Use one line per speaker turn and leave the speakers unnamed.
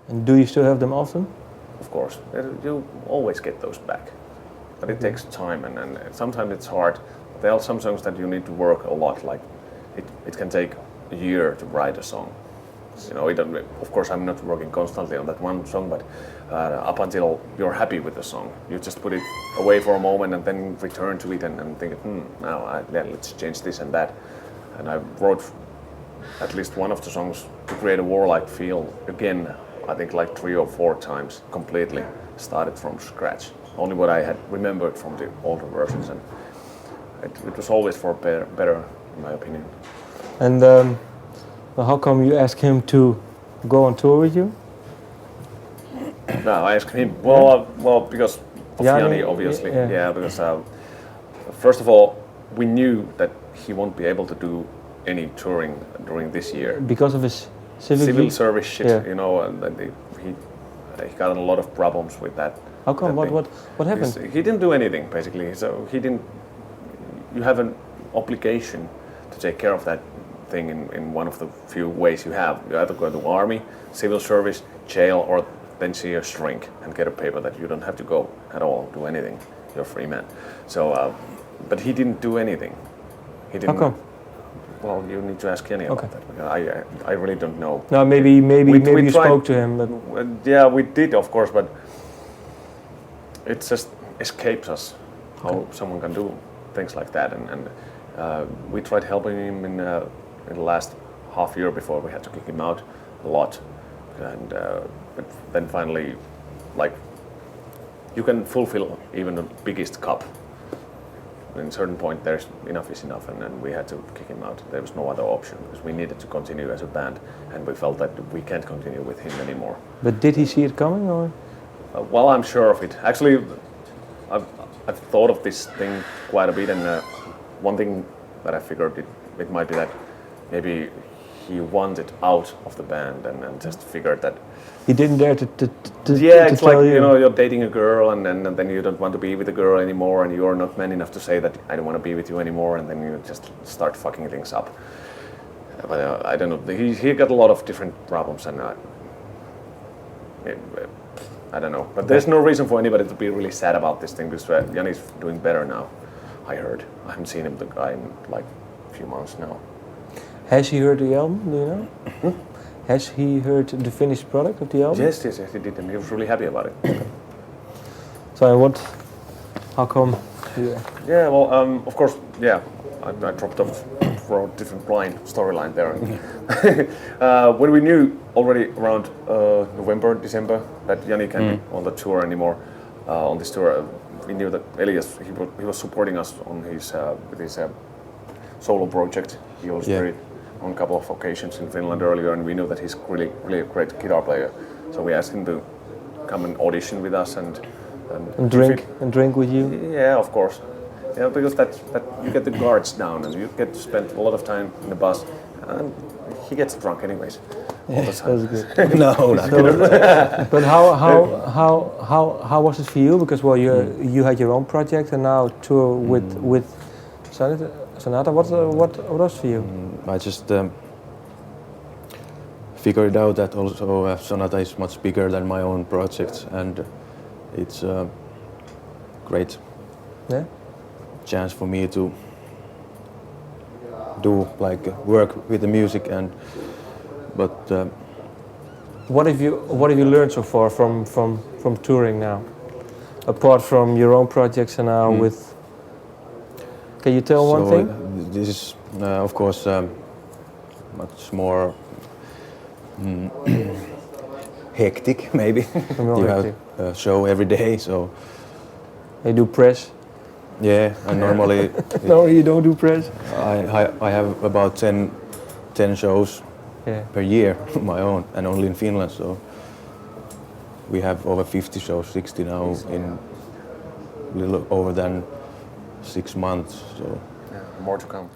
And do you still have them often?
Of course, you always get those back, but it takes time, and sometimes it's hard. There are some songs that you need to work a lot. Like it can take a year to write a song. You know, of course, I'm not working constantly on that one song, but up until you're happy with the song, you just put it away for a moment and then return to it and think, now let's change this and that. And I wrote at least one of the songs to create a warlike feel again. I think like 3 or 4 times completely started from scratch. Only what I had remembered from the older versions, and it was always for better in my opinion.
And well, how come you asked him to go on tour with you?
No, I asked him. Well, because of Jani, obviously.
Yeah.
Because first of all, we knew that he won't be able to do any touring during this year
because of his
civil service shit.
Yeah.
You know, and he got a lot of problems with that.
How come? What happened?
He didn't do anything basically. So he didn't. You have an obligation to take care of that thing in one of the few ways you have. You either go to the army, civil service, jail, or then see a shrink and get a paper that you don't have to go at all, do anything. You're a free man. So, but he didn't do anything. He didn't.
How come?
Well, you need to ask Jani about that. Because I really don't know.
No, maybe you
tried,
spoke to him. But
yeah, we did, of course, but it just escapes us how someone can do things like that, and we tried helping him in the last half year before we had to kick him out a lot, and but then finally, like, you can fulfill even the biggest cup. At a certain point, there's enough is enough, and we had to kick him out. There was no other option because we needed to continue as a band, and we felt that we can't continue with him anymore.
But did he see it coming, or?
Well, I'm sure of it. Actually, I've thought of this thing quite a bit, and one thing that I figured it might be that maybe he wanted out of the band and just figured that
he didn't dare to
it's
tell
like, you know, you're dating a girl and then you don't want to be with a girl anymore, and you're not man enough to say that I don't want to be with you anymore, and then you just start fucking things up. But I don't know. He got a lot of different problems, and I don't know. But there's no reason for anybody to be really sad about this thing because Jani's doing better now. I heard. I haven't seen him, the guy, in like a few months now.
Has he heard the album? Do you know? Has he heard the finished product of the album?
Yes, he did, and he was really happy about it.
So how come?
Yeah, well, of course, yeah, I dropped off for a different storyline there. When we knew already around November, December that Jani can't be on the tour anymore, on this tour, we knew that Elias, he was supporting us on his with his solo project. He was very on a couple of occasions in Finland earlier, and we knew that he's really a great guitar player. So we asked him to come and audition with us and
drink with you.
Yeah, of course. Yeah, because that you get the guards down and you get to spend a lot of time in the bus, and he gets drunk anyways. All the time.
That's good.
No, not
But how was it for you? Because you had your own project and now tour with Sonata. What was for you?
I just figured out that also Sonata is much bigger than my own project, and it's a great chance for me to do work with the music. But
what have you learned so far from touring now, apart from your own projects and now with? Can you tell one thing?
This is of course much more hectic, maybe. You have a show every day, so.
They do press.
Yeah, and normally.
No, you don't do press.
I have about 10 shows per year, my own, and only in Finland. So we have over 50 shows, 60 now in a little over than 6 months. So
more to come.